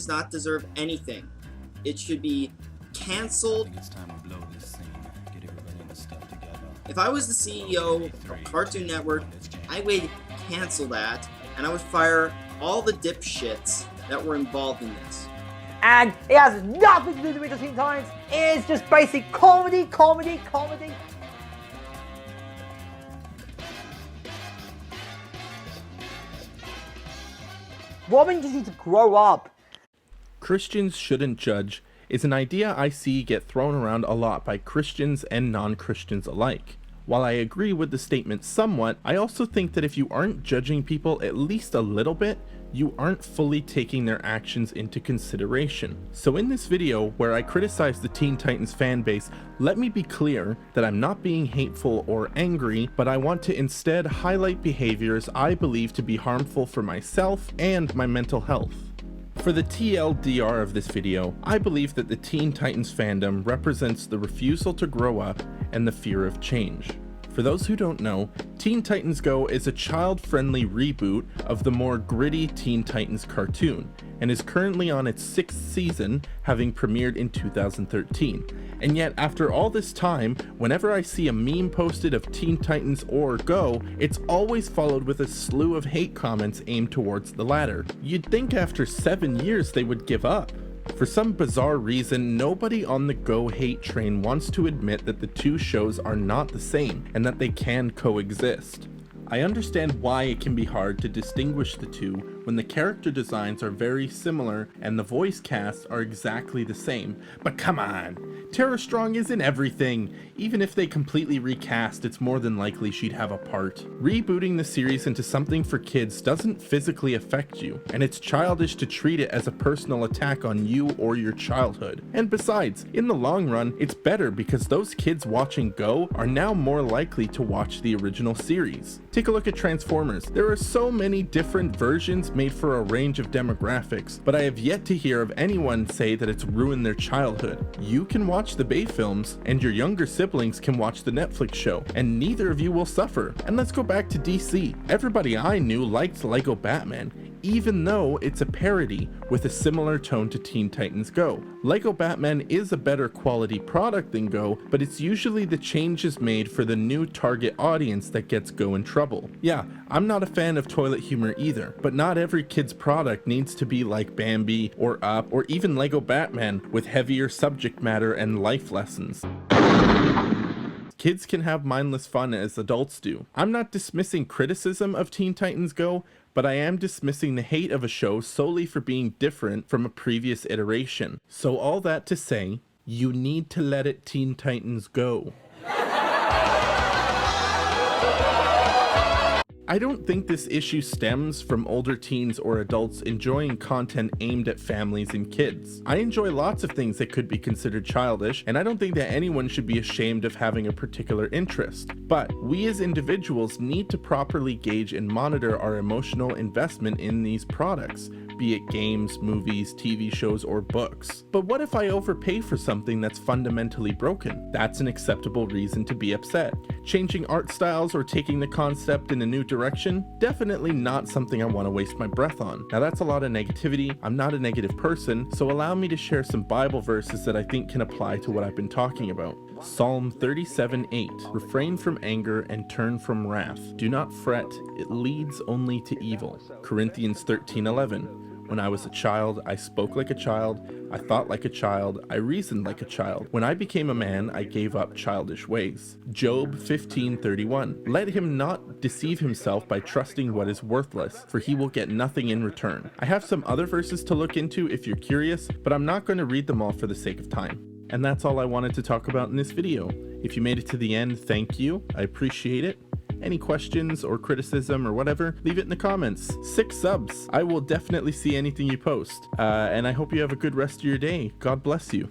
does not deserve anything. It should be canceled. It's time to blow this scene. Get everybody in the stuff together. If I was the CEO of Cartoon Network, I would cancel that, and I would fire all the dipshits that were involved in this. And it has nothing to do with the Teen Titans. It is just basic comedy. Robin just needs to grow up. Christians shouldn't judge is an idea I see get thrown around a lot by Christians and non-Christians alike. While I agree with the statement somewhat, I also think that if you aren't judging people at least a little bit, you aren't fully taking their actions into consideration. So in this video, where I criticize the Teen Titans fanbase, let me be clear that I'm not being hateful or angry, but I want to instead highlight behaviors I believe to be harmful for myself and my mental health. For the TLDR of this video, I believe that the Teen Titans fandom represents the refusal to grow up and the fear of change. For those who don't know, Teen Titans Go is a child-friendly reboot of the more gritty Teen Titans cartoon, and is currently on its 6th season, having premiered in 2013. And yet, after all this time, whenever I see a meme posted of Teen Titans or Go, it's always followed with a slew of hate comments aimed towards the latter. You'd think after 7 years they would give up. For some bizarre reason, nobody on the Go hate train wants to admit that the two shows are not the same, and that they can coexist. I understand why it can be hard to distinguish the two when the character designs are very similar and the voice casts are exactly the same, but come on, Tara Strong isn't everything. Even if they completely recast, it's more than likely she'd have a part. Rebooting the series into something for kids doesn't physically affect you, and it's childish to treat it as a personal attack on you or your childhood. And besides, in the long run, it's better because those kids watching Go are now more likely to watch the original series. Take a look at Transformers. There are so many different versions made for a range of demographics, but I have yet to hear of anyone say that it's ruined their childhood. You can watch the Bay films, and your younger siblings can watch the Netflix show, and neither of you will suffer. And let's go back to DC. Everybody I knew liked Lego Batman, even though it's a parody with a similar tone to Teen Titans Go. Lego Batman is a better quality product than Go, but it's usually the changes made for the new target audience that gets Go in trouble. Yeah, I'm not a fan of toilet humor either, but not every kid's product needs to be like Bambi or Up or even Lego Batman with heavier subject matter and life lessons. Kids can have mindless fun as adults do. I'm not dismissing criticism of Teen Titans Go, but I am dismissing the hate of a show solely for being different from a previous iteration. So all that to say, you need to let it Teen Titans Go. I don't think this issue stems from older teens or adults enjoying content aimed at families and kids. I enjoy lots of things that could be considered childish, and I don't think that anyone should be ashamed of having a particular interest. But we as individuals need to properly gauge and monitor our emotional investment in these products, be it games, movies, TV shows, or books. But what if I overpay for something that's fundamentally broken? That's an acceptable reason to be upset. Changing art styles or taking the concept in a new direction? Definitely not something I want to waste my breath on. Now that's a lot of negativity. I'm not a negative person, so allow me to share some Bible verses that I think can apply to what I've been talking about. Psalm 37:8. Refrain from anger and turn from wrath. Do not fret, it leads only to evil. Corinthians 13:11. When I was a child, I spoke like a child, I thought like a child, I reasoned like a child. When I became a man, I gave up childish ways. Job 15:31. Let him not deceive himself by trusting what is worthless, for he will get nothing in return. I have some other verses to look into if you're curious, but I'm not going to read them all for the sake of time. And that's all I wanted to talk about in this video. If you made it to the end, thank you. I appreciate it. Any questions or criticism or whatever, leave it in the comments. 6 subs. I will definitely see anything you post. And I hope you have a good rest of your day. God bless you.